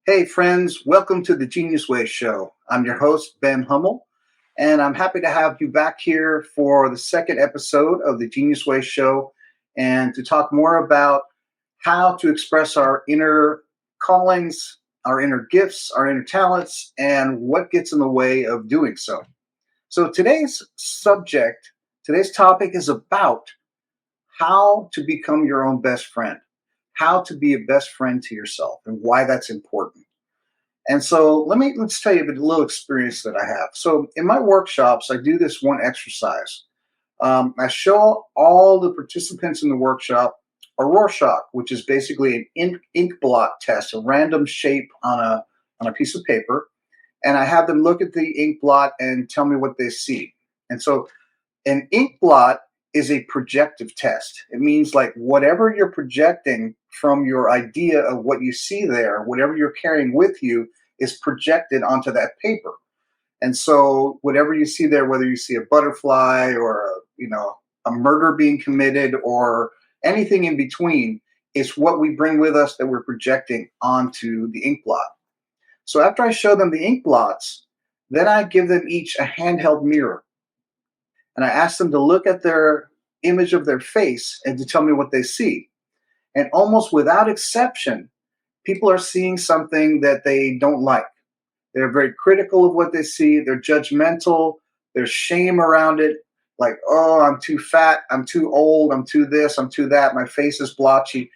Hey, friends, welcome to the Genius Way Show. I'm your host, Ben Hummell, and I'm happy to have you back here for the second episode of the Genius Way Show and to talk more about how to express our inner callings, our inner gifts, our inner talents, and what gets in the way of doing so. So today's topic is about how to become your own best friend, how to be a best friend to yourself, and why that's important. And so let's tell you a little experience that I have. So in my workshops, I do this one exercise. I show all the participants in the workshop a Rorschach, which is basically an ink blot test, a random shape on a piece of paper, and I have them look at the ink blot and tell me what they see. And so an ink blot is a projective test. It means like whatever you're projecting from your idea of what you see there, whatever you're carrying with you, is projected onto that paper. And so whatever you see there, whether you see a butterfly or a murder being committed or anything in between, is what we bring with us that we're projecting onto the ink blot. So after I show them the ink blots, then I give them each a handheld mirror and I ask them to look at their image of their face and to tell me what they see. And almost without exception, people are seeing something that they don't like. They're very critical of what they see. They're judgmental. There's shame around it. Like, oh, I'm too fat. I'm too old. I'm too this. I'm too that. My face is blotchy.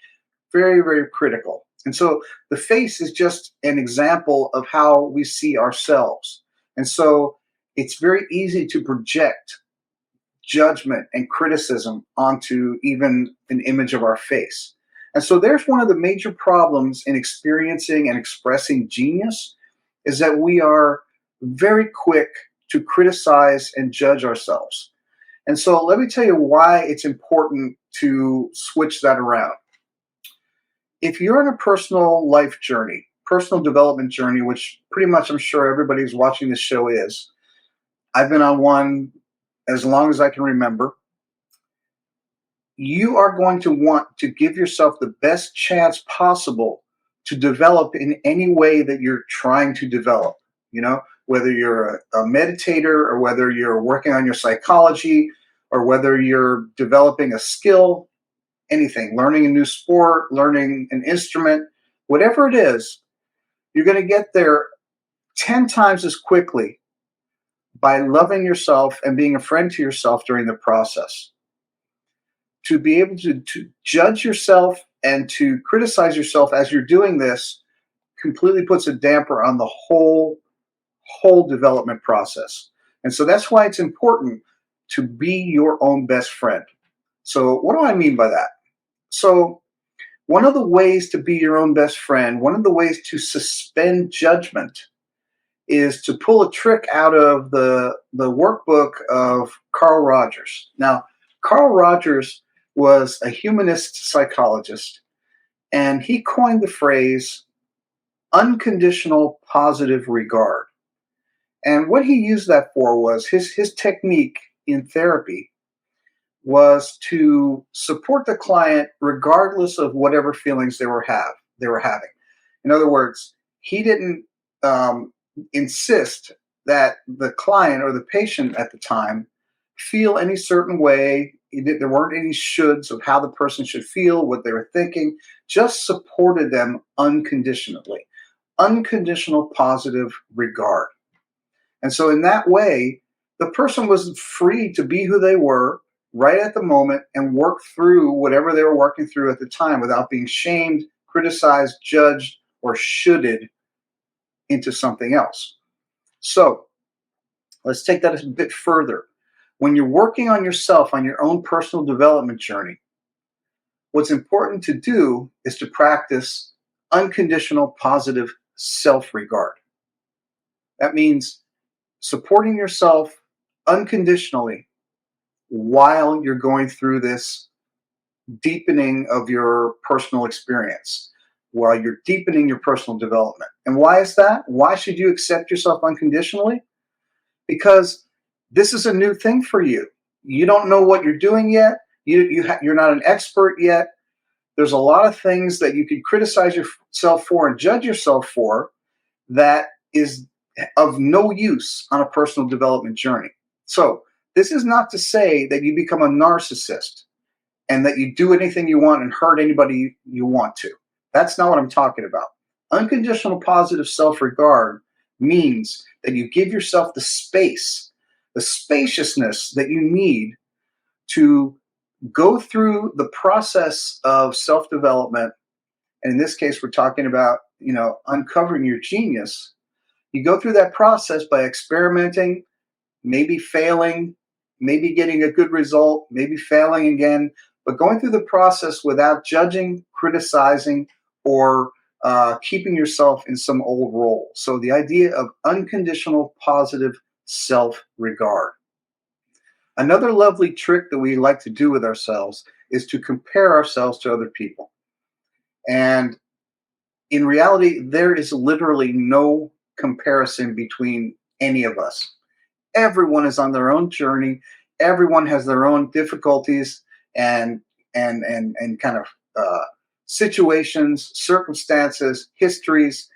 Very, very critical. And so the face is just an example of how we see ourselves. And so it's very easy to project judgment and criticism onto even an image of our face. And so there's one of the major problems in experiencing and expressing genius is that we are very quick to criticize and judge ourselves. And so let me tell you why it's important to switch that around. If you're in a personal life journey, personal development journey, which pretty much I'm sure everybody who's watching this show is, I've been on one as long as I can remember, you are going to want to give yourself the best chance possible to develop in any way that you're trying to develop. Whether you're a meditator or whether you're working on your psychology or whether you're developing a skill, anything, learning a new sport, learning an instrument, whatever it is, you're going to get there 10 times as quickly by loving yourself and being a friend to yourself during the process. To be able to judge yourself and to criticize yourself as you're doing this completely puts a damper on the whole development process. And so that's why it's important to be your own best friend. So what do I mean by that? So one of the ways to be your own best friend, one of the ways to suspend judgment is to pull a trick out of the workbook of Carl Rogers. Now, Carl Rogers was a humanist psychologist, and he coined the phrase unconditional positive regard. And what he used that for was his technique in therapy was to support the client regardless of whatever feelings they were having. In other words, he didn't insist that the client or the patient at the time feel any certain way. There weren't any shoulds of how the person should feel, what they were thinking, just supported them unconditionally. Unconditional positive regard. And so in that way, the person was free to be who they were right at the moment and work through whatever they were working through at the time without being shamed, criticized, judged, or shoulded into something else. So let's take that a bit further. When you're working on yourself, on your own personal development journey, what's important to do is to practice unconditional positive self-regard. That means supporting yourself unconditionally while you're going through this deepening of your personal experience, while you're deepening your personal development. And why is that? Why should you accept yourself unconditionally? Because this is a new thing for you. You don't know what you're doing yet. You're not an expert yet. there's a lot of things that you could criticize yourself for and judge yourself for that is of no use on a personal development journey. So, this is not to say that you become a narcissist and that you do anything you want and hurt anybody you want to. That's not what I'm talking about. Unconditional positive self regard means that you give yourself the space, the spaciousness that you need to go through the process of self development. And in this case, we're talking about, uncovering your genius. You go through that process by experimenting, maybe failing, maybe getting a good result, maybe failing again, but going through the process without judging, criticizing, or keeping yourself in some old role. So the idea of unconditional positive self-regard. Another lovely trick that we like to do with ourselves is to compare ourselves to other people. And in reality, there is literally no comparison between any of us. Everyone is on their own journey. Everyone has their own difficulties and kind of situations, circumstances, histories.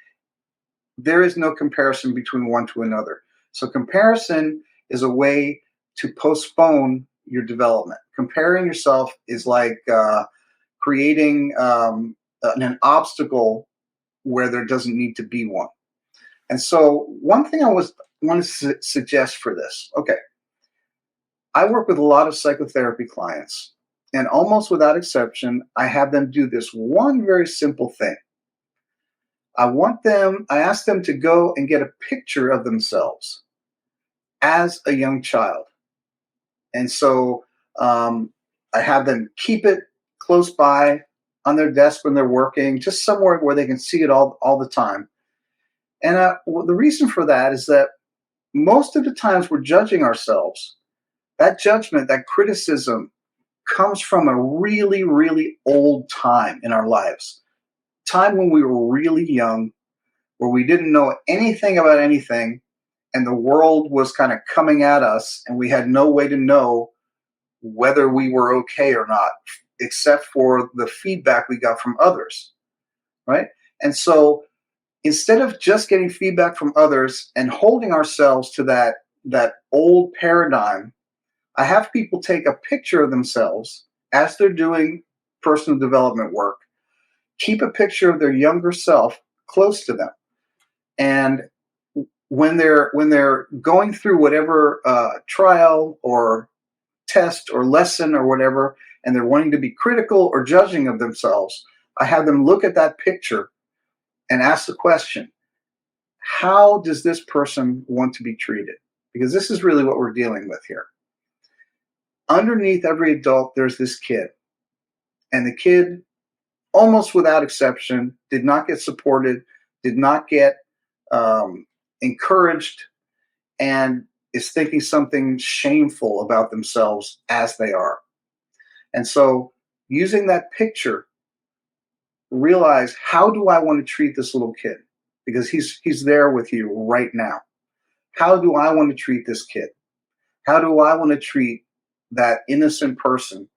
There is no comparison between one to another. So comparison is a way to postpone your development. Comparing yourself is like creating an obstacle where there doesn't need to be one. And so one thing I want to suggest for this, okay, I work with a lot of psychotherapy clients, and almost without exception, I have them do this one very simple thing. I ask them to go and get a picture of themselves as a young child. And so I have them keep it close by on their desk when they're working, just somewhere where they can see it all the time. And the reason for that is that most of the times we're judging ourselves. That judgment, that criticism comes from a really, really old time in our lives. Time when we were really young, where we didn't know anything about anything, and the world was kind of coming at us, and we had no way to know whether we were okay or not, except for the feedback we got from others, right? And so instead of just getting feedback from others and holding ourselves to that old paradigm, I have people take a picture of themselves as they're doing personal development work, keep a picture of their younger self close to them. And when they're going through whatever trial or test or lesson or whatever, and they're wanting to be critical or judging of themselves, I have them look at that picture and ask the question, how does this person want to be treated? Because this is really what we're dealing with here. Underneath every adult, there's this kid. And the kid, almost without exception, did not get supported, did not get encouraged, and is thinking something shameful about themselves as they are. And so using that picture, realize, how do I want to treat this little kid? Because he's there with you right now. How do I want to treat this kid? How do I want to treat that innocent person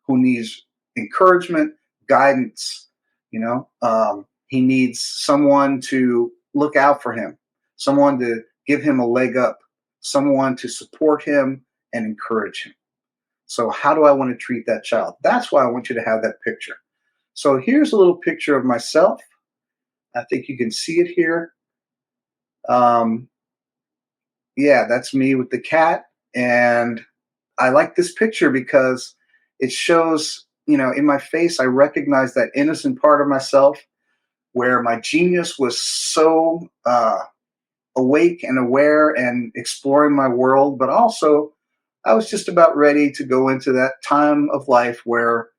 who needs encouragement, guidance? He needs someone to look out for him, someone to give him a leg up, someone to support him and encourage him. So how do I want to treat that child? That's why I want you to have that picture. So here's a little picture of myself. I think you can see it here. Yeah, that's me with the cat. And I like this picture because it shows, in my face, I recognize that innocent part of myself where my genius was so awake and aware and exploring my world. But also, I was just about ready to go into that time of life where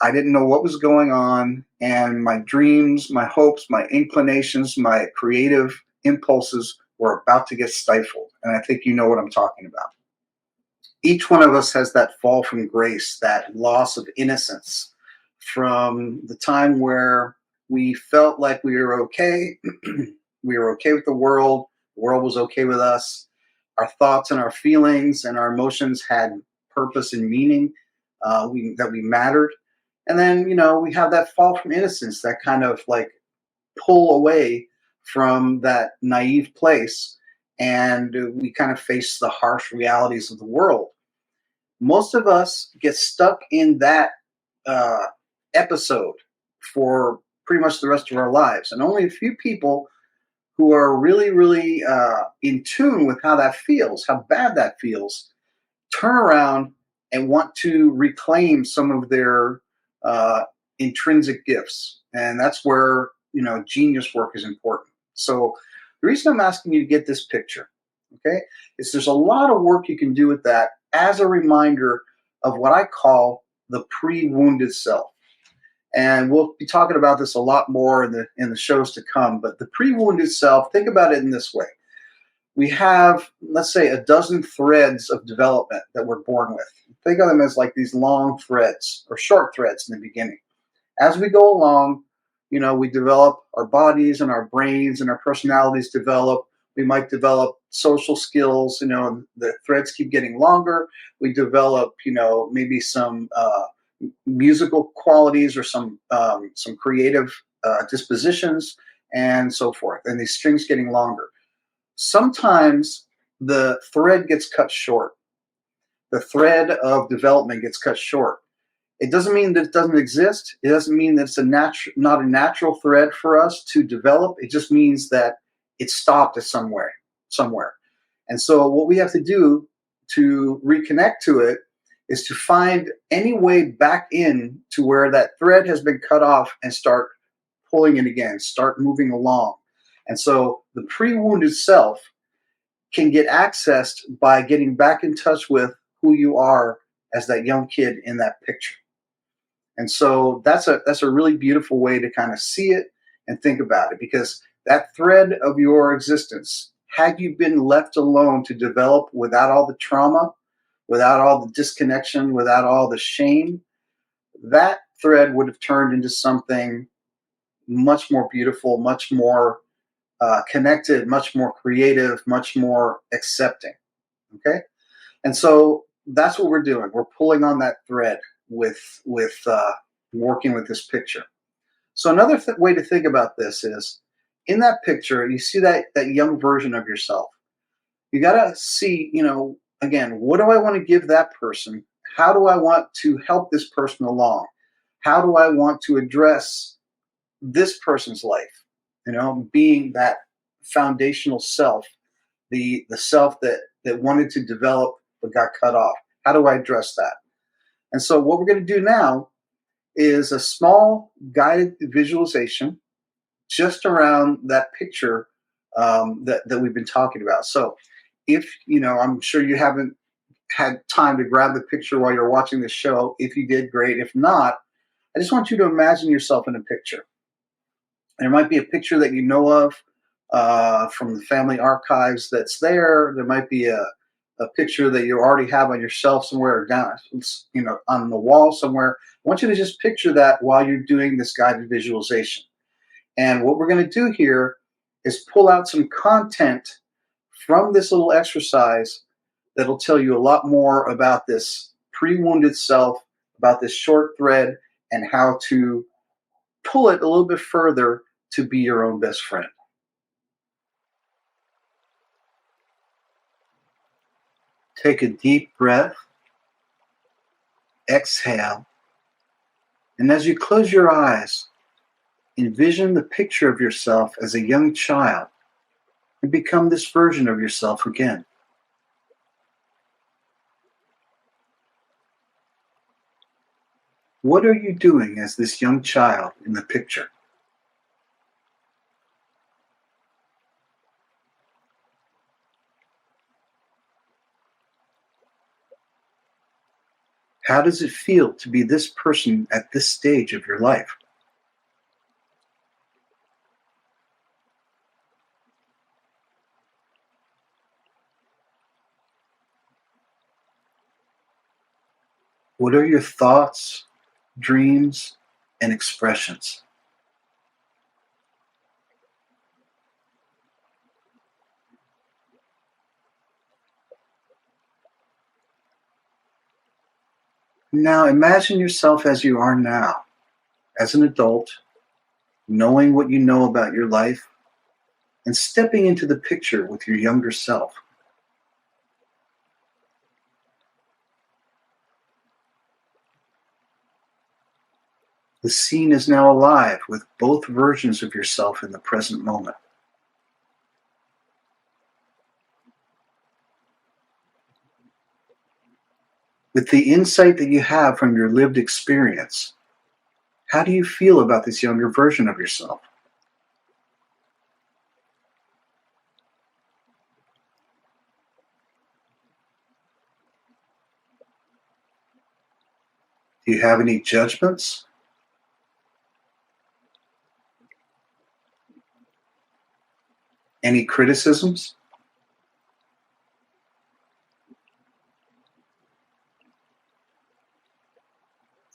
I didn't know what was going on, and my dreams, my hopes, my inclinations, my creative impulses were about to get stifled. And I think you know what I'm talking about. Each one of us has that fall from grace, that loss of innocence from the time where we felt like we were okay. We were okay with the world was okay with us. Our thoughts and our feelings and our emotions had purpose and meaning, that we mattered. And then, we have that fall from innocence, that kind of like pull away from that naive place. And we kind of face the harsh realities of the world. Most of us get stuck in that uh, episode for pretty much the rest of our lives. And only a few people who are really, really in tune with how that feels, how bad that feels, turn around and want to reclaim some of their uh, intrinsic gifts. And that's where, genius work is important. So the reason I'm asking you to get this picture, okay, is there's a lot of work you can do with that as a reminder of what I call the pre-wounded self. And we'll be talking about this a lot more in the shows to come. But the pre-wounded self, think about it in this way: we have, let's say, a dozen threads of development that we're born with. Think of them as like these long threads or short threads in the beginning. As we go along, we develop our bodies and our brains and our personalities develop. We might develop social skills, and the threads keep getting longer. We develop, maybe some musical qualities or some creative dispositions and so forth. And these strings getting longer. Sometimes the thread gets cut short. The thread of development gets cut short. It doesn't mean that it doesn't exist. It doesn't mean that it's not a natural thread for us to develop. It just means that it stopped at somewhere. And so what we have to do to reconnect to it is to find any way back in to where that thread has been cut off and start pulling it again, start moving along. And so the pre-wounded self can get accessed by getting back in touch with who you are as that young kid in that picture. And so that's a really beautiful way to kind of see it and think about it, because that thread of your existence, had you been left alone to develop without all the trauma, without all the disconnection, without all the shame, that thread would have turned into something much more beautiful, much more connected, much more creative, much more accepting. Okay, and so that's what we're doing. We're pulling on that thread with working with this picture. So another way to think about this is, in that picture, you see that young version of yourself. You got to see, again, what do I want to give that person? How do I want to help this person along? How do I want to address this person's life? Being that foundational self, the self that wanted to develop but got cut off. How do I address that? And so what we're going to do now is a small guided visualization just around that picture that we've been talking about. So if, I'm sure you haven't had time to grab the picture while you're watching the show. If you did, great. If not, I just want you to imagine yourself in a picture. There might be a picture that you know of from the family archives that's there. There might be a picture that you already have on your shelf somewhere, or down, on the wall somewhere. I want you to just picture that while you're doing this guided visualization. And what we're going to do here is pull out some content from this little exercise that'll tell you a lot more about this pre-wounded self, about this short thread, and how to pull it a little bit further to be your own best friend. Take a deep breath, exhale, and as you close your eyes, envision the picture of yourself as a young child and become this version of yourself again. What are you doing as this young child in the picture? How does it feel to be this person at this stage of your life? What are your thoughts, dreams, and expressions? Now imagine yourself as you are now, as an adult, knowing what you know about your life, and stepping into the picture with your younger self. The scene is now alive with both versions of yourself in the present moment. With the insight that you have from your lived experience, how do you feel about this younger version of yourself? Do you have any judgments? Any criticisms?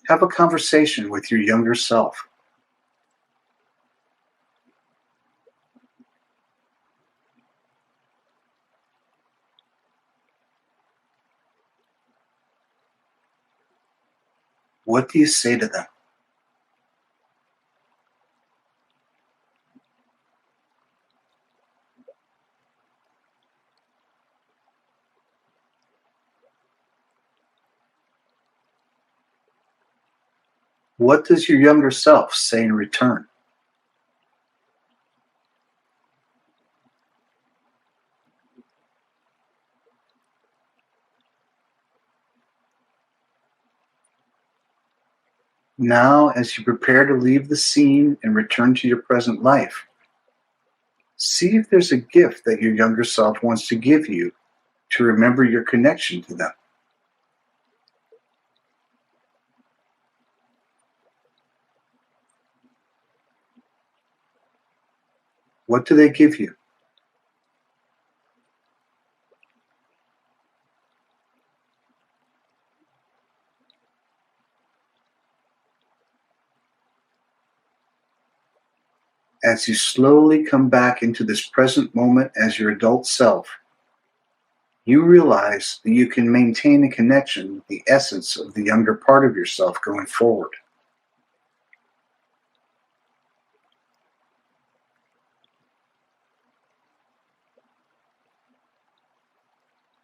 Have a conversation with your younger self. What do you say to them? What does your younger self say in return? Now, as you prepare to leave the scene and return to your present life, see if there's a gift that your younger self wants to give you to remember your connection to them. What do they give you? As you slowly come back into this present moment as your adult self, you realize that you can maintain a connection with the essence of the younger part of yourself going forward.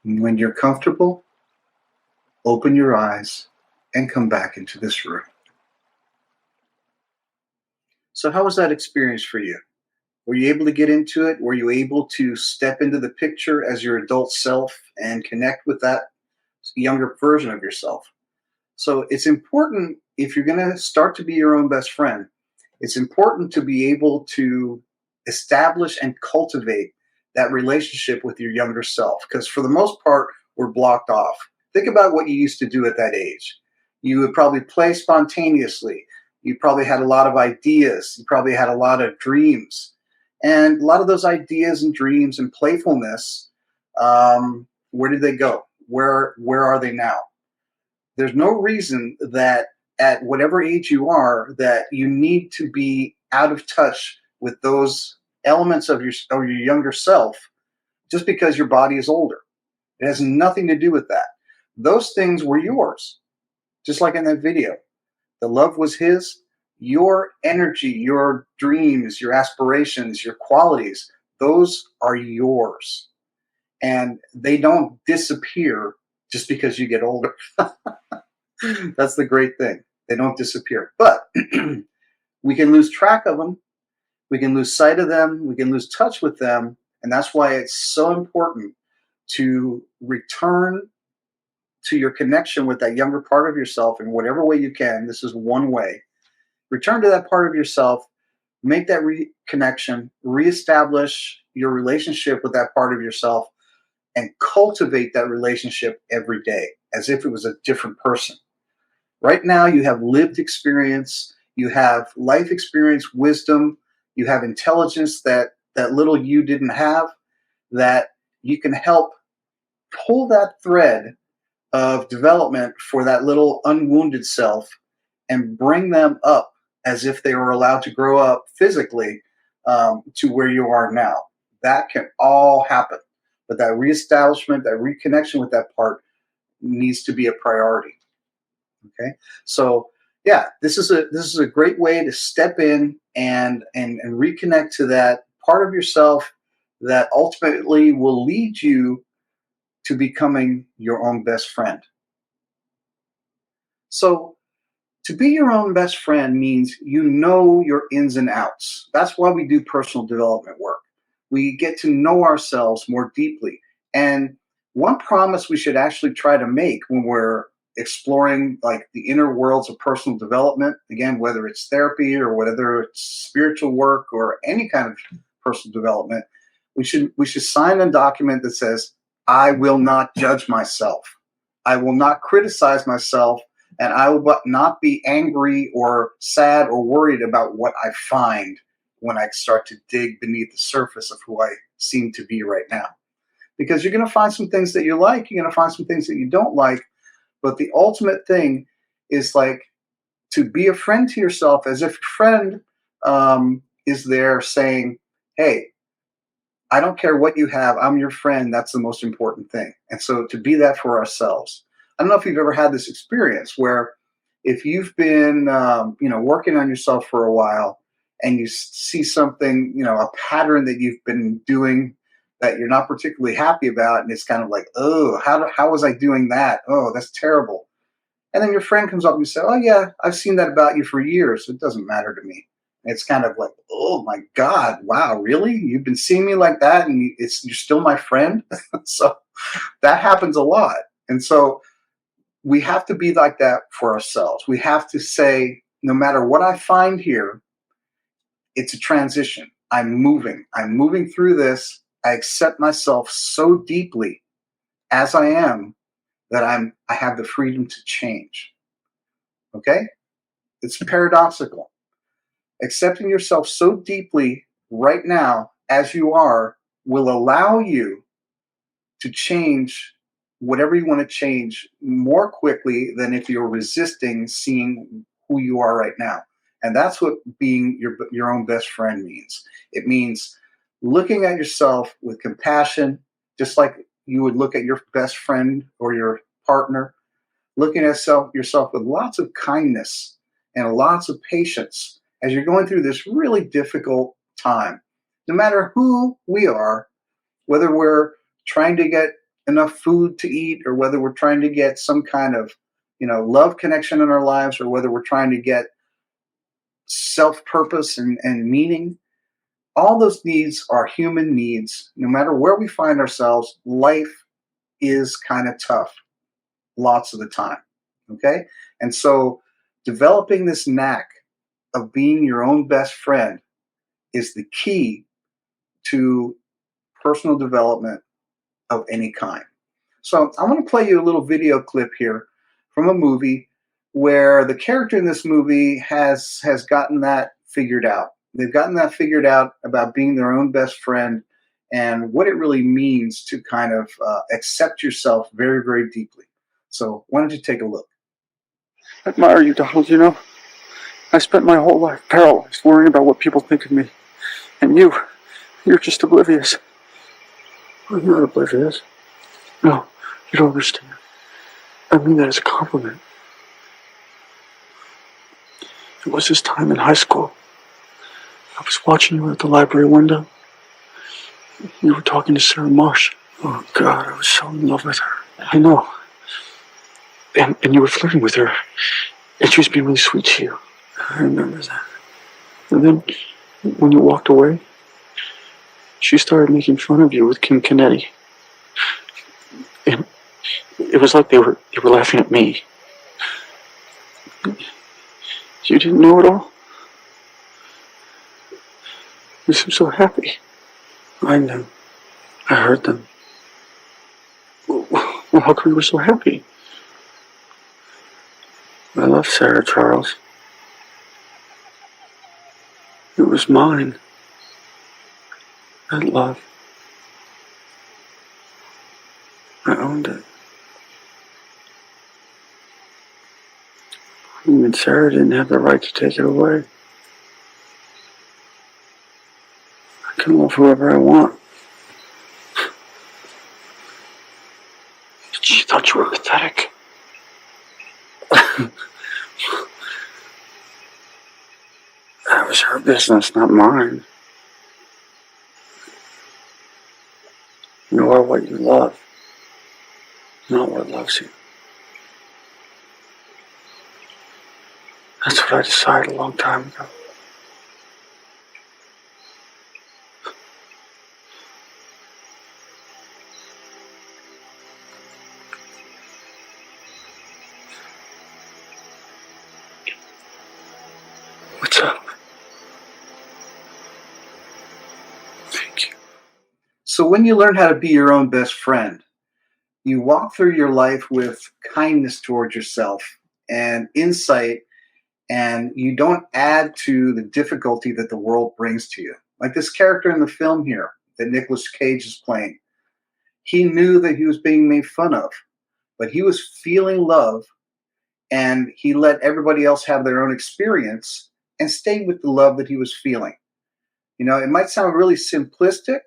And when you're comfortable, open your eyes and come back into this room. So, how was that experience for you? Were you able to get into it? Were you able to step into the picture as your adult self and connect with that younger version of yourself? So it's important if you're going to start to be your own best friend, it's important to be able to establish and cultivate that relationship with your younger self because for the most part, we're blocked off. Think about what you used to do at that age. You would probably play spontaneously. You probably had a lot of ideas. You probably had a lot of dreams. And a lot of those ideas and dreams and playfulness, where did they go? Where are they now? There's no reason that at whatever age you are that you need to be out of touch with those elements of your younger self just because your body is older. It has nothing to do with that. Those things were yours, just like in that video. The love was his. Your energy, your dreams, your aspirations, your qualities, those are yours. And they don't disappear just because you get older. That's the great thing. They don't disappear. But we can lose track of them. We can lose sight of them. We can lose touch with them. And that's why it's so important to return to your connection with that younger part of yourself in whatever way you can. This is one way. Return to that part of yourself, make that reconnection, reestablish your relationship with that part of yourself, and cultivate that relationship every day as if it was a different person. Right now, you have lived experience, you have life experience, wisdom, you have intelligence that little you didn't have, that you can help pull that thread of development for that little unwounded self and bring them up as if they were allowed to grow up physically to where you are now. That can all happen. But that reestablishment, that reconnection with that part needs to be a priority. Okay, so yeah, this is a great way to step in and reconnect to that part of yourself that ultimately will lead you to becoming your own best friend. So to be your own best friend means you know your ins and outs. That's why we do personal development work. We get to know ourselves more deeply. And one promise we should actually try to make when we're exploring like the inner worlds of personal development, again, whether it's therapy or whether it's spiritual work or any kind of personal development, we should sign a document that says, I will not judge myself. I will not criticize myself, and I will not be angry or sad or worried about what I find when I start to dig beneath the surface of who I seem to be right now. Because you're going to find some things that you like, you're going to find some things that you don't like, but the ultimate thing is like to be a friend to yourself, as if your friend is there saying, hey, I don't care what you have. I'm your friend. That's the most important thing. And so to be that for ourselves. I don't know if you've ever had this experience where if you've been, working on yourself for a while and you see something, a pattern that you've been doing that you're not particularly happy about, and it's kind of like, oh, how was I doing that? Oh, that's terrible. And then your friend comes up and you say, oh, yeah, I've seen that about you for years. It doesn't matter to me. It's kind of like, oh my God, wow, really? You've been seeing me like that, and you're still my friend. So that happens a lot, and so we have to be like that for ourselves. We have to say, no matter what I find here, it's a transition. I'm moving. I'm moving through this. I accept myself so deeply as I am that I have the freedom to change. Okay, it's paradoxical. Accepting yourself so deeply right now as you are will allow you to change whatever you want to change more quickly than if you're resisting seeing who you are right now. And that's what being your own best friend means. It means looking at yourself with compassion, just like you would look at your best friend or your partner, looking at yourself with lots of kindness and lots of patience as you're going through this really difficult time. No matter who we are, whether we're trying to get enough food to eat or whether we're trying to get some kind of love connection in our lives or whether we're trying to get self-purpose and meaning, all those needs are human needs. No matter where we find ourselves, life is kind of tough lots of the time. Okay. And so developing this knack of being your own best friend is the key to personal development of any kind. So I want to play you a little video clip here from a movie where the character in this movie has gotten that figured out. They've gotten that figured out about being their own best friend and what it really means to kind of accept yourself very, very deeply. So why don't you take a look? I admire you, Donald, I spent my whole life paralyzed, worrying about what people think of me. And you're just oblivious. Well, you're not oblivious. No, you don't understand. I mean that as a compliment. It was this time in high school. I was watching you at the library window. You were talking to Sarah Marsh. Oh, God, I was so in love with her. I know. And you were flirting with her. And she was being really sweet to you. I remember that. And then, when you walked away, she started making fun of you with Kim Kennedy. And it was like they were laughing at me. You didn't know it all? You seemed so happy. I knew. I heard them. Well, how come you were so happy? I love Sarah, Charles. It was mine. That love. I owned it. Even Sarah didn't have the right to take it away. I can love whoever I want. She thought you were pathetic. It's her business, not mine. You are what you love, not what loves you. That's what I decided a long time ago. What's up? Thank you. So when you learn how to be your own best friend, you walk through your life with kindness towards yourself and insight, and you don't add to the difficulty that the world brings to you. Like this character in the film here that Nicolas Cage is playing. He knew that he was being made fun of, but he was feeling love, and he let everybody else have their own experience and stayed with the love that he was feeling. You know, it might sound really simplistic,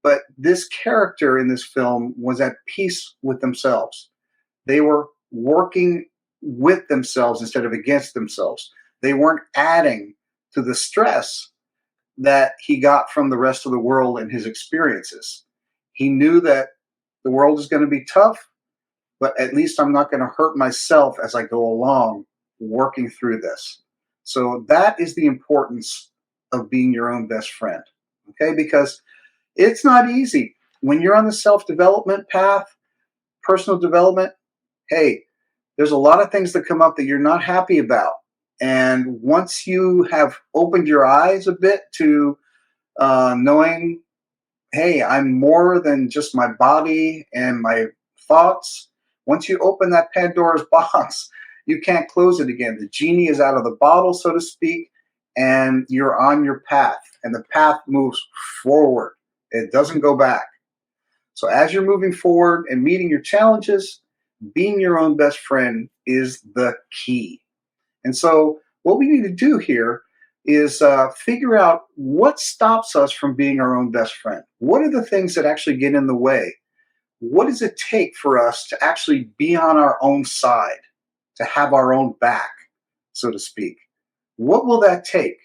but this character in this film was at peace with themselves. They were working with themselves instead of against themselves. They weren't adding to the stress that he got from the rest of the world and his experiences. He knew that the world is going to be tough, but at least I'm not going to hurt myself as I go along working through this. So that is the importance of being your own best friend. Okay? Because it's not easy. When you're on the self development path, personal development, hey, there's a lot of things that come up that you're not happy about. And once you have opened your eyes a bit to knowing, hey, I'm more than just my body and my thoughts, once you open that Pandora's box, you can't close it again. The genie is out of the bottle, so to speak, and you're on your path. And the path moves forward, it doesn't go back. So as you're moving forward and meeting your challenges, being your own best friend is the key. And so what we need to do here is figure out what stops us from being our own best friend. What are the things that actually get in the way? What does it take for us to actually be on our own side, to have our own back, so to speak? What will that take?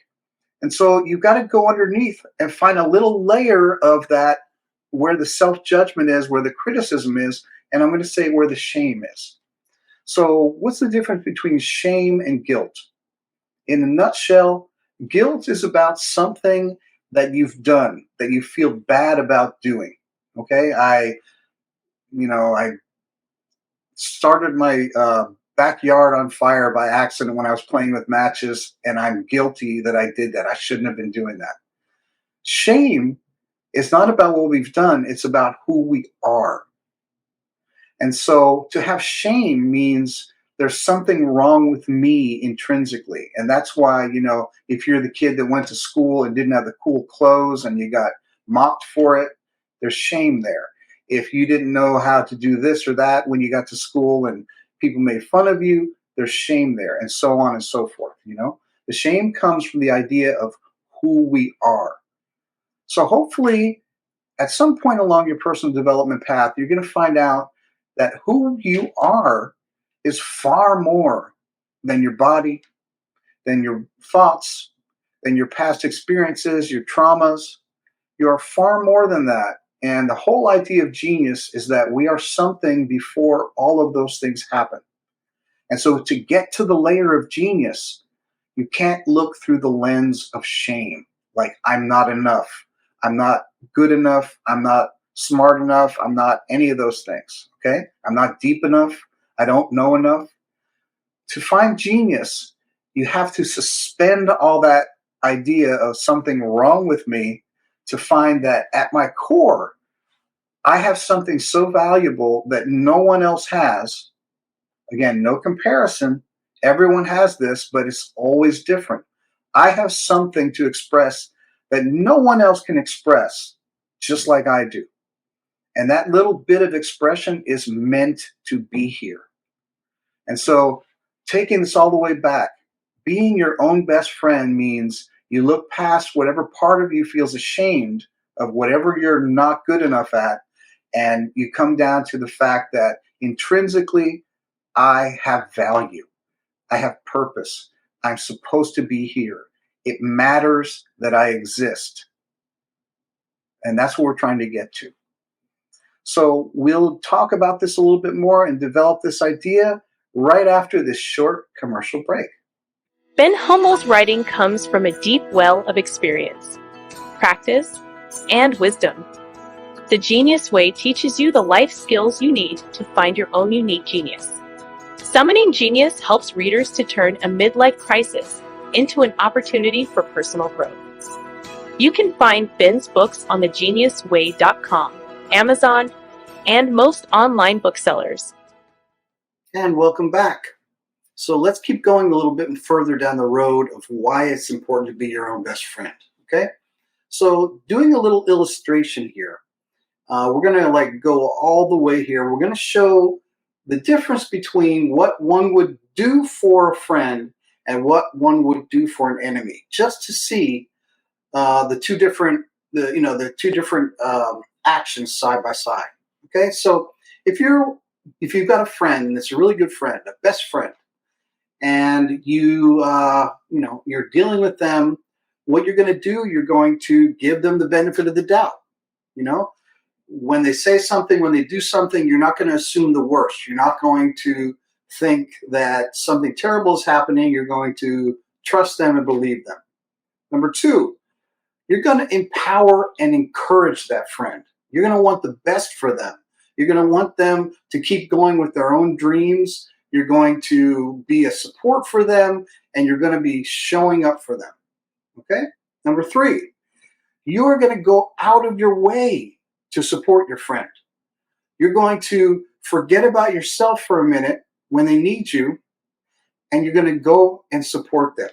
And so you've got to go underneath and find a little layer of that where the self judgment is, where the criticism is, and I'm going to say where the shame is. So, what's the difference between shame and guilt? In a nutshell, guilt is about something that you've done that you feel bad about doing. Okay, I started my backyard on fire by accident when I was playing with matches, and I'm guilty that I did that. I shouldn't have been doing that. Shame is not about what we've done, it's about who we are. And so to have shame means there's something wrong with me intrinsically. And that's why, if you're the kid that went to school and didn't have the cool clothes and you got mocked for it, there's shame there. If you didn't know how to do this or that when you got to school and people made fun of you, there's shame there, and so on and so forth. The shame comes from the idea of who we are. So hopefully at some point along your personal development path, you're going to find out that who you are is far more than your body, than your thoughts, than your past experiences, your traumas. You are far more than that. And the whole idea of genius is that we are something before all of those things happen. And so to get to the layer of genius, you can't look through the lens of shame, like I'm not enough, I'm not good enough, I'm not smart enough, I'm not any of those things. Okay? I'm not deep enough, I don't know enough. To find genius, you have to suspend all that idea of something wrong with me to find that at my core, I have something so valuable that no one else has. Again, no comparison. Everyone has this, but it's always different. I have something to express that no one else can express, just like I do. And that little bit of expression is meant to be here. And so, taking this all the way back, being your own best friend means you look past whatever part of you feels ashamed of whatever you're not good enough at, and you come down to the fact that intrinsically, I have value. I have purpose. I'm supposed to be here. It matters that I exist. And that's what we're trying to get to. So we'll talk about this a little bit more and develop this idea right after this short commercial break. Ben Hummell's writing comes from a deep well of experience, practice, and wisdom. The Genius Way teaches you the life skills you need to find your own unique genius. Summoning Genius helps readers to turn a midlife crisis into an opportunity for personal growth. You can find Ben's books on thegeniusway.com, Amazon, and most online booksellers. And welcome back. So let's keep going a little bit further down the road of why it's important to be your own best friend. Okay? So doing a little illustration here. We're going to go all the way here. We're going to show the difference between what one would do for a friend and what one would do for an enemy, just to see the two different actions side by side. Okay, so if you've got a friend and it's a really good friend, a best friend, and you're dealing with them, what you're going to do, you're going to give them the benefit of the doubt. When they say something, when they do something, you're not going to assume the worst. You're not going to think that something terrible is happening. You're going to trust them and believe them. Number two, you're going to empower and encourage that friend. You're going to want the best for them. You're going to want them to keep going with their own dreams. You're going to be a support for them, and you're going to be showing up for them. Okay? Number three, you are going to go out of your way to support your friend. You're going to forget about yourself for a minute when they need you, and you're going to go and support them.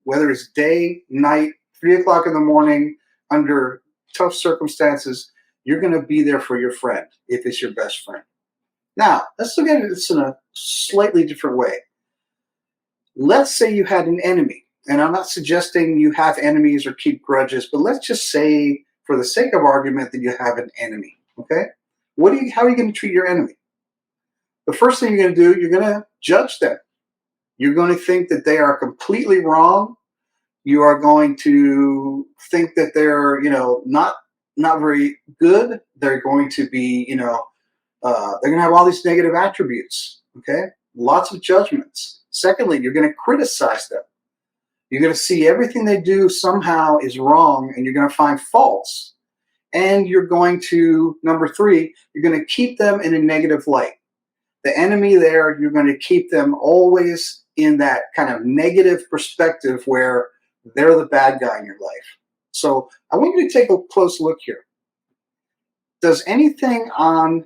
Whether it's day, night, 3 o'clock in the morning, under tough circumstances, you're going to be there for your friend if it's your best friend. Now, let's look at this in a slightly different way. Let's say you had an enemy, and I'm not suggesting you have enemies or keep grudges, but let's just say, for the sake of argument, that you have an enemy. Okay? How are you going to treat your enemy? The first thing you're going to do, you're going to judge them. You're going to think that they are completely wrong. You are going to think that they're, not very good. They're going to be, they're going to have all these negative attributes. Okay? Lots of judgments. Secondly, you're going to criticize them. You're going to see everything they do somehow is wrong, and you're going to find faults. And you're going to, number three, you're going to keep them in a negative light. The enemy there, you're going to keep them always in that kind of negative perspective where they're the bad guy in your life. So I want you to take a close look here. Does anything on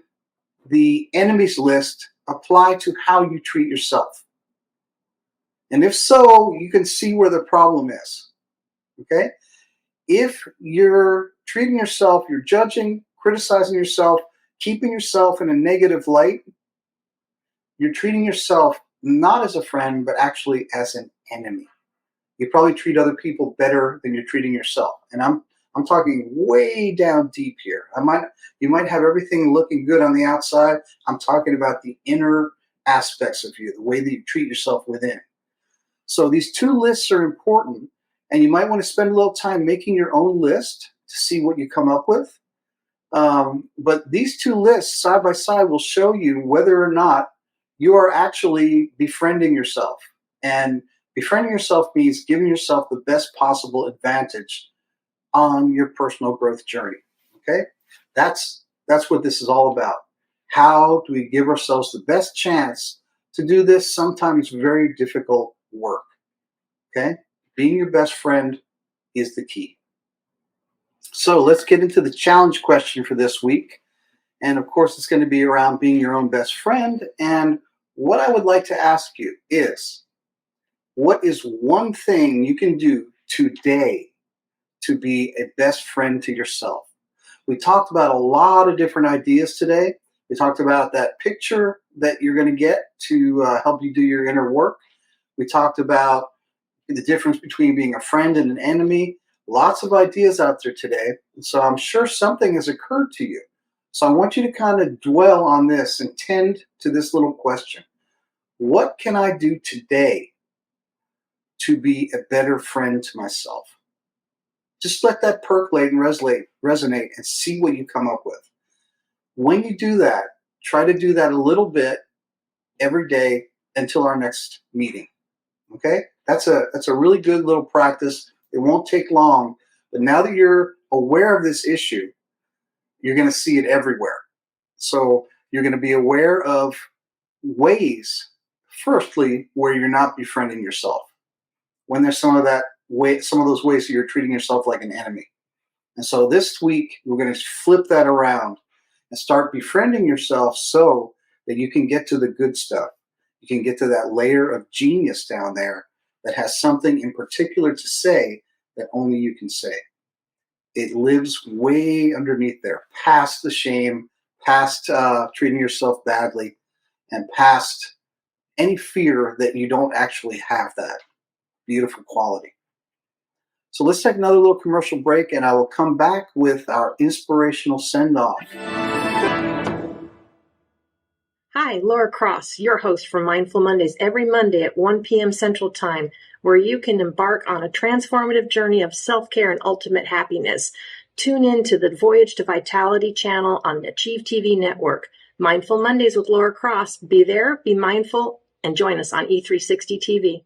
the enemy's list apply to how you treat yourself? And if so, you can see where the problem is. Okay? If you're treating yourself, you're judging, criticizing yourself, keeping yourself in a negative light, you're treating yourself not as a friend, but actually as an enemy. You probably treat other people better than you're treating yourself. And I'm talking way down deep here. You might have everything looking good on the outside. I'm talking about the inner aspects of you, the way that you treat yourself within. So these two lists are important, and you might want to spend a little time making your own list to see what you come up with. But these two lists side by side will show you whether or not you are actually befriending yourself. And befriending yourself means giving yourself the best possible advantage on your personal growth journey. Okay? That's what this is all about. How do we give ourselves the best chance to do this sometimes very difficult work? Okay? Being your best friend is the key. So let's get into the challenge question for this week. And of course, it's going to be around being your own best friend. And what I would like to ask you is, what is one thing you can do today to be a best friend to yourself? We talked about a lot of different ideas today. We talked about that picture that you're going to get to help you do your inner work. We talked about the difference between being a friend and an enemy. Lots of ideas out there today. So I'm sure something has occurred to you. So I want you to kind of dwell on this and tend to this little question. What can I do today to be a better friend to myself? Just let that percolate and resonate and see what you come up with. When you do that, try to do that a little bit every day until our next meeting. Okay? That's a really good little practice. It won't take long, but now that you're aware of this issue, you're going to see it everywhere. So you're going to be aware of ways, firstly, where you're not befriending yourself. When there's some of those ways that you're treating yourself like an enemy. And so this week, we're going to flip that around and start befriending yourself so that you can get to the good stuff. You can get to that layer of genius down there that has something in particular to say that only you can say. It lives way underneath there, past the shame, past treating yourself badly, and past any fear that you don't actually have that beautiful quality. So let's take another little commercial break, and I will come back with our inspirational send-off. Hi, Laura Cross, your host for Mindful Mondays, every Monday at 1 p.m. Central Time, where you can embark on a transformative journey of self-care and ultimate happiness. Tune in to the Voyage to Vitality channel on the Achieve TV network. Mindful Mondays with Laura Cross. Be there, be mindful, and join us on E360 TV.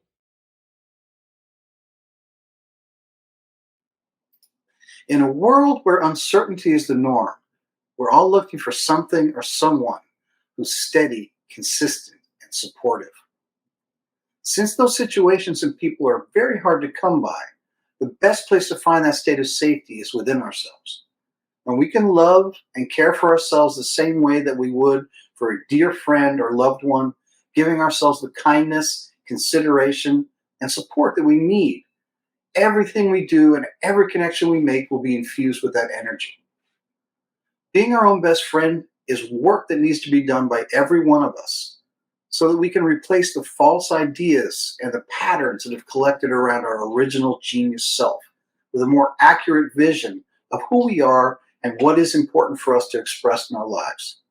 In a world where uncertainty is the norm, we're all looking for something or someone who's steady, consistent, and supportive. Since those situations and people are very hard to come by, the best place to find that state of safety is within ourselves. And we can love and care for ourselves the same way that we would for a dear friend or loved one, giving ourselves the kindness, consideration, and support that we need. Everything we do and every connection we make will be infused with that energy. Being our own best friend is work that needs to be done by every one of us so that we can replace the false ideas and the patterns that have collected around our original genius self with a more accurate vision of who we are and what is important for us to express in our lives.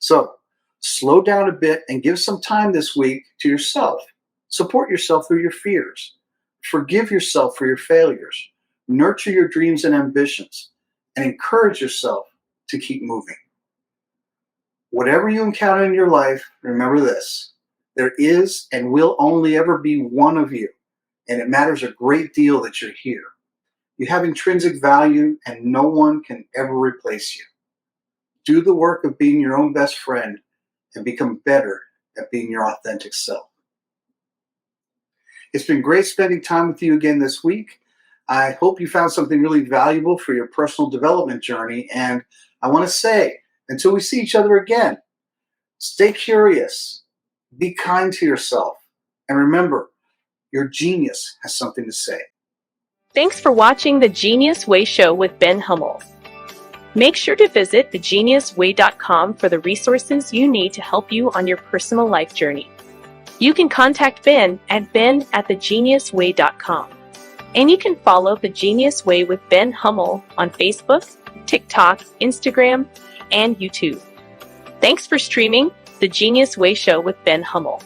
So, slow down a bit and give some time this week to yourself. Support yourself through your fears. Forgive yourself for your failures. Nurture your dreams and ambitions, and encourage yourself to keep moving. Whatever you encounter in your life, remember this: there is and will only ever be one of you, and it matters a great deal that you're here. You have intrinsic value, and no one can ever replace you. Do the work of being your own best friend and become better at being your authentic self. It's been great spending time with you again this week. I hope you found something really valuable for your personal development journey. And I want to say, until we see each other again, stay curious, be kind to yourself, and remember, your genius has something to say. Thanks for watching The Genius Way Show with Ben Hummell. Make sure to visit thegeniusway.com for the resources you need to help you on your personal life journey. You can contact Ben at ben@thegeniusway.com. And you can follow The Genius Way with Ben Hummell on Facebook, TikTok, Instagram, and YouTube. Thanks for streaming The Genius Way Show with Ben Hummell.